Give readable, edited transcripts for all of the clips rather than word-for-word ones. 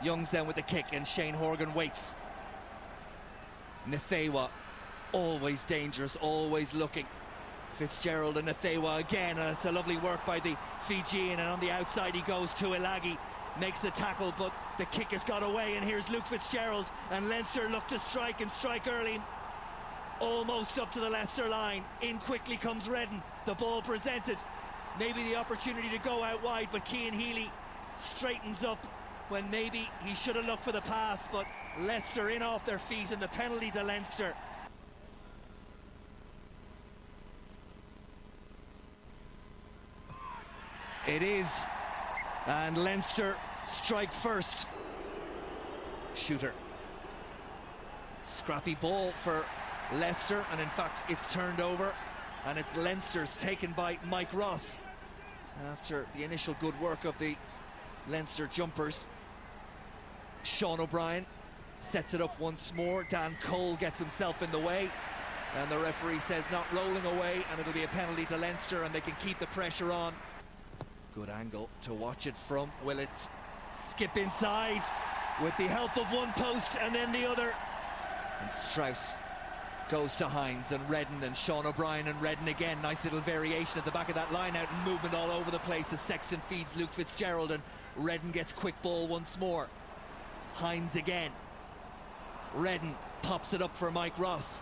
Young's then with the kick, and Shane Horgan waits. Nathewa, always dangerous, always looking. Fitzgerald and Nathewa again, and it's a lovely work by the Fijian, and on the outside he goes to Ilagi, makes the tackle, but the kick has got away, and here's Luke Fitzgerald, and Leinster look to strike, and strike early, almost up to the Leicester line. In quickly comes Redden, the ball presented, maybe the opportunity to go out wide, but Cian Healy straightens up when maybe he should have looked for the pass, but Leicester in off their feet, and the penalty to Leinster. It is, and Leinster strike first. Shooter. Scrappy ball for Leicester, and in fact it's turned over, and it's Leinster's, taken by Mike Ross. After the initial good work of the Leinster jumpers, Sean O'Brien sets it up once more. Dan Cole gets himself in the way, and the referee says not rolling away, and it'll be a penalty to Leinster, and they can keep the pressure on. Good angle to watch it from. Will it skip inside with the help of one post and then the other? And Strauss goes to Hines and Redden, and Sean O'Brien and Redden again. Nice little variation at the back of that line out, and movement all over the place as Sexton feeds Luke Fitzgerald, and Redden gets quick ball once more. Hines again. Redden pops it up for Mike Ross,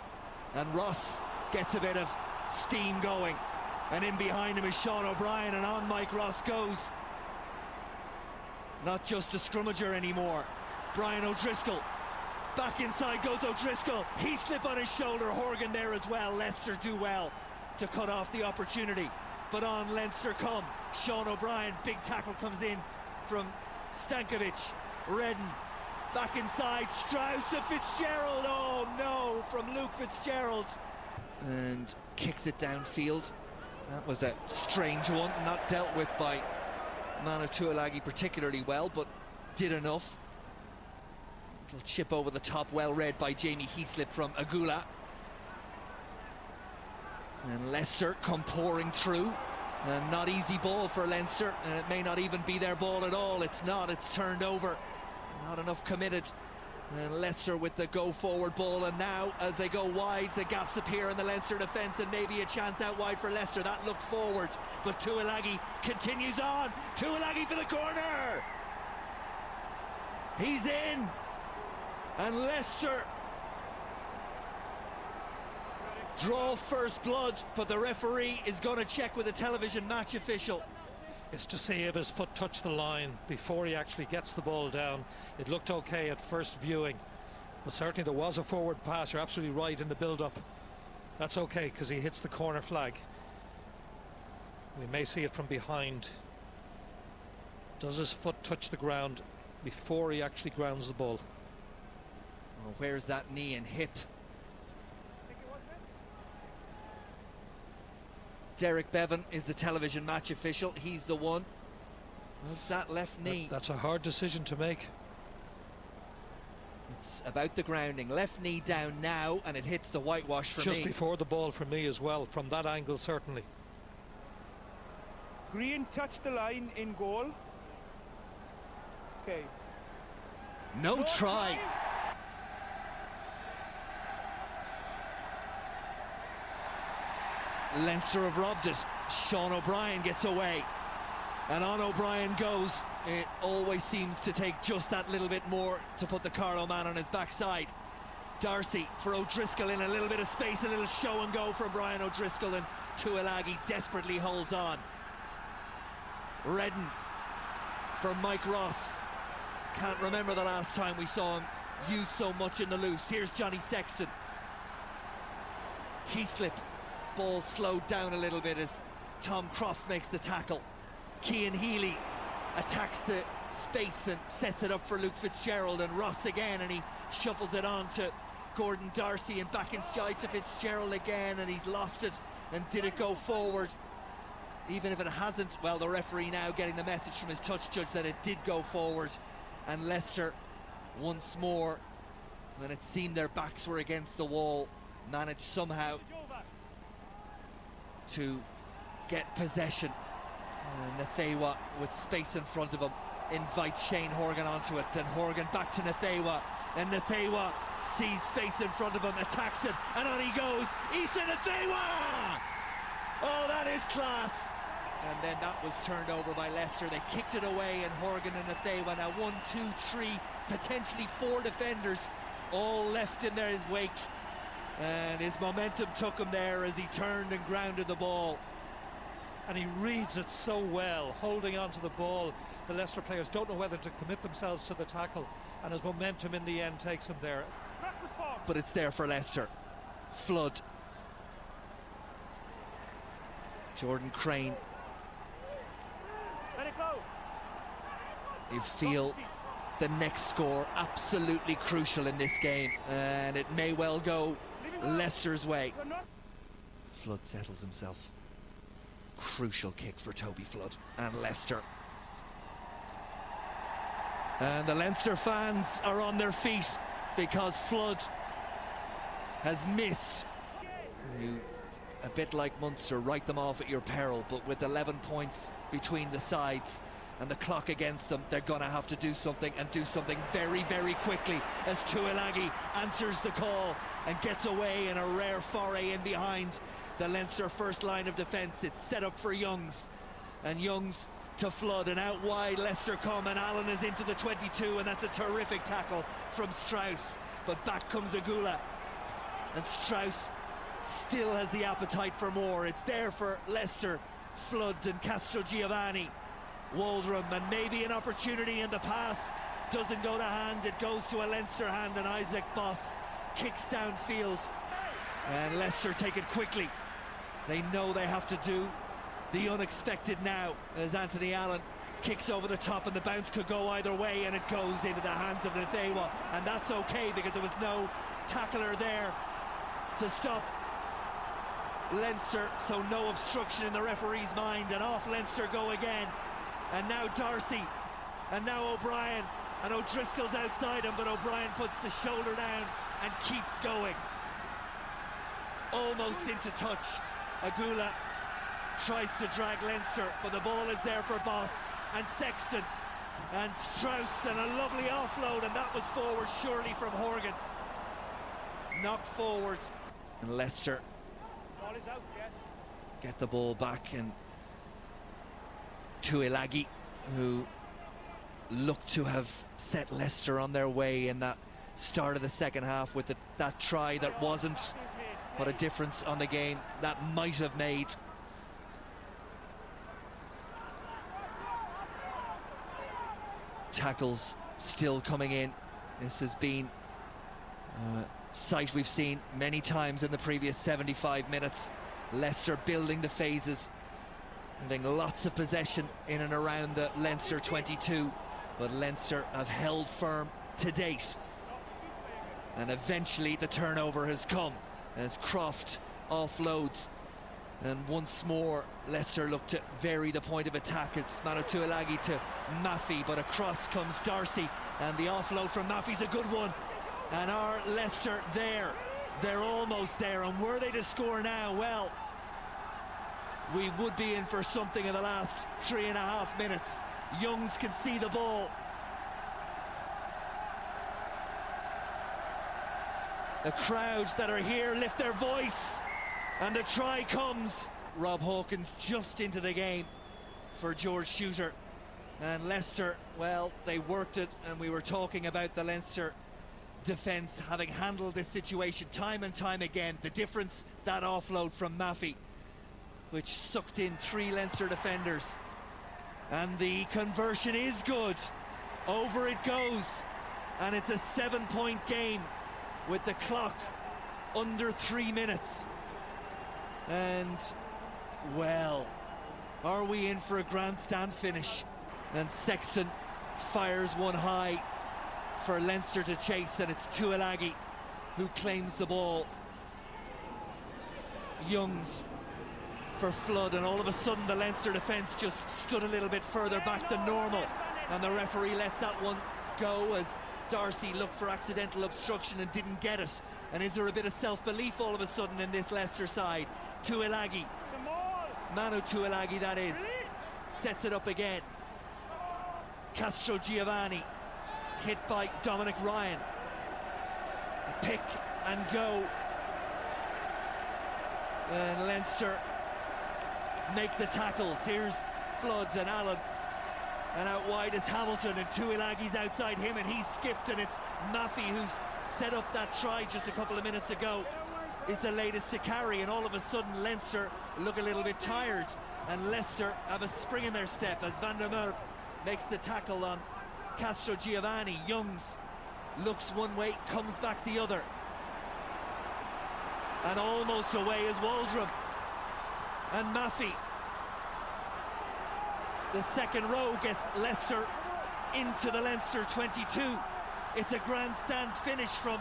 and Ross gets a bit of steam going, and in behind him is Sean O'Brien, and on Mike Ross goes. Not just a scrummager anymore. Brian O'Driscoll. Back inside goes O'Driscoll. He slip on his shoulder. Horgan there as well. Leicester do well to cut off the opportunity, but on Leinster come. Sean O'Brien, big tackle comes in from Stankovic. Redden back inside. Strauss and Fitzgerald. Oh no, from Luke Fitzgerald, and kicks it downfield. That was a strange one, not dealt with by Manu Tuilagi particularly well, but did enough. Little chip over the top, well read by Jamie Heaslip from Agula. And Leicester come pouring through. And not easy ball for Leinster, and it may not even be their ball at all. It's not, it's turned over. Not enough committed. And Leicester with the go forward ball, and now as they go wide, the gaps appear in the Leinster defence, and maybe a chance out wide for Leicester. That looked forward, but Tuilagi continues on. Tuilagi for the corner. He's in, and Leicester draw first blood, but the referee is going to check with the television match official. It's to see if his foot touched the line before he actually gets the ball down. It looked okay at first viewing, but certainly there was a forward pass. You're absolutely right in the build-up. That's okay because he hits the corner flag. We may see it from behind. Does his foot touch the ground before he actually grounds the ball? Well, where's that knee and hip? Derek Bevan is the television match official. He's the one. Was that left knee? That's a hard decision to make. It's about the grounding. Left knee down now, and it hits the whitewash for me. Just before the ball for me as well, from that angle certainly. Green touched the line in goal. Okay. No try. Leinster have robbed it. Sean O'Brien gets away, and on O'Brien goes. It always seems to take just that little bit more to put the Carlow man on his backside. Darcy for O'Driscoll in a little bit of space, a little show and go from Brian O'Driscoll, and Tuilagi desperately holds on. Redden for Mike Ross. Can't remember the last time we saw him use so much in the loose. Here's Johnny Sexton. Heaslip. Ball slowed down a little bit as Tom Croft makes the tackle. Cian Healy attacks the space and sets it up for Luke Fitzgerald, and Ross again, and he shuffles it on to Gordon Darcy, and back inside to Fitzgerald again, and he's lost it. And did it go forward? Even if it hasn't, well, the referee now getting the message from his touch judge that it did go forward, and Leicester once more, when it seemed their backs were against the wall, managed somehow to get possession. Nathewa with space in front of him invites Shane Horgan onto it, and Horgan back to Nathewa, and Nathewa sees space in front of him, attacks it, and on he goes. Issa Nathewa! Oh, that is class! And then that was turned over by Leicester. They kicked it away, and Horgan and Nathewa, now 1, 2, 3, potentially 4 defenders, all left in their wake. And his momentum took him there as he turned and grounded the ball. And he reads it so well, holding on to the ball. The Leicester players don't know whether to commit themselves to the tackle, and his momentum in the end takes him there. But it's there for Leicester. Flood. Jordan Crane. Let it go. You feel the next score absolutely crucial in this game, and it may well go Leicester's way. Flood settles himself. Crucial kick for Toby Flood and Leicester. And the Leinster fans are on their feet because Flood has missed. You, a bit like Munster, write them off at your peril, but with 11 points between the sides and the clock against them, they're going to have to do something, and do something very, very quickly, as Tuilagi answers the call and gets away in a rare foray in behind the Leinster first line of defence. It's set up for Youngs, and Youngs to Flood, and out wide Leicester come, and Allen is into the 22, and that's a terrific tackle from Strauss. But back comes Agula, and Strauss still has the appetite for more. It's there for Leicester. Flood and Castro Giovanni, Waldrum, and maybe an opportunity, in the pass doesn't go to hand, it goes to a Leinster hand, and Isaac Boss kicks downfield, and Leicester take it quickly. They know they have to do the unexpected now, as Anthony Allen kicks over the top, and the bounce could go either way, and it goes into the hands of Nathewa, and that's okay because there was no tackler there to stop Leinster, so no obstruction in the referee's mind, and off Leinster go again. And now Darcy, and now O'Brien, and O'Driscoll's outside him, but O'Brien puts the shoulder down and keeps going. Almost into touch. Agula tries to drag Leinster, but the ball is there for Boss and Sexton and Strauss, and a lovely offload, and that was forward surely from Horgan. Knocked forward, and Leicester Ball is out, yes. get the ball back, and Tuilagi, who looked to have set Leicester on their way in that start of the second half with that try that wasn't, what a difference on the game that might have made. Tackles still coming in. This has been a sight we've seen many times in the previous 75 minutes. Leicester building the phases, having lots of possession in and around the Leinster 22, but Leinster have held firm to date, and eventually the turnover has come as Croft offloads, and once more Leicester look to vary the point of attack. It's Manu Tuilagi to Maffey, but across comes Darcy, and the offload from Maffey's a good one. And are Leicester there? They're almost there, and were they to score now, well, we would be in for something in the last 3.5 minutes. Youngs can see the ball. The crowds that are here lift their voice, and the try comes. Rob Hawkins just into the game for George Shooter, and Leicester, well, they worked it, and we were talking about the Leinster defence having handled this situation time and time again. The difference, that offload from Maffey, which sucked in 3 Leinster defenders, and the conversion is good. Over it goes, and it's a 7-point game with the clock under 3 minutes. And well, are we in for a grandstand finish? And Sexton fires one high for Leinster to chase, and it's Tuilagi who claims the ball. Youngs for Flood, and all of a sudden the Leinster defence just stood a little bit further back than normal, and the referee lets that one go as Darcy looked for accidental obstruction and didn't get it. And is there a bit of self-belief all of a sudden in this Leicester side? Tuilagi, Manu Tuilagi that is, sets it up again. Castro Giovanni, hit by Dominic Ryan. Pick and go. And Leinster make the tackles. Here's Flood and Allen. And out wide is Hamilton, and Tuilagi's outside him, and he's skipped, and it's Maffey who's set up that try just a couple of minutes ago. Is the latest to carry, and all of a sudden Leinster look a little bit tired, and Leicester have a spring in their step as Van der Merwe makes the tackle on Castro Giovanni. Youngs looks one way, comes back the other, and almost away is Waldrum and Maffey. The second row gets Leicester into the Leinster 22. It's a grandstand finish from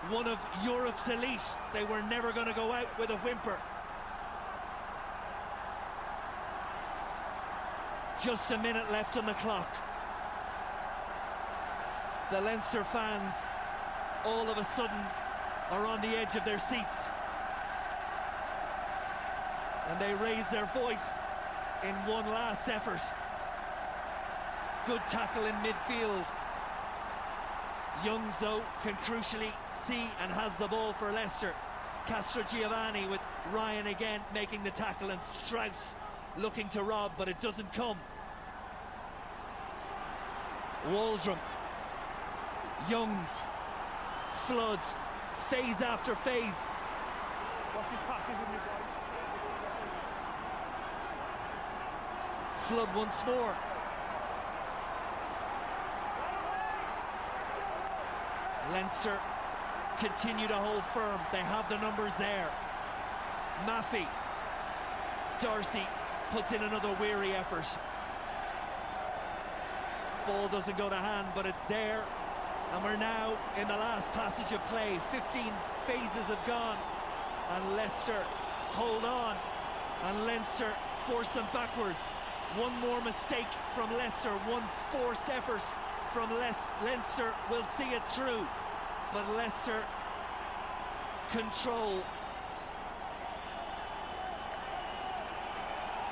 one of Europe's elite. They were never going to go out with a whimper. Just a minute left on the clock. The Leinster fans all of a sudden are on the edge of their seats, and they raise their voice in one last effort. Good tackle in midfield. Youngs, though, can crucially see and has the ball for Leicester. Castro Giovanni with Ryan again making the tackle, and Strauss looking to rob, but it doesn't come. Waldrum, Youngs, Flood, phase after phase. Watch his passes with you guys. Flood once more. Leinster continue to hold firm. They have the numbers there. Maffey. Darcy puts in another weary effort. Ball doesn't go to hand, but it's there. And we're now in the last passage of play. 15 phases have gone, and Leicester hold on, and Leinster force them backwards. One more mistake from Leicester, one forced effort from Leinster will see it through, but Leicester control.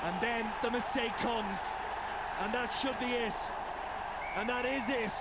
And then the mistake comes, and that should be it, and that is it.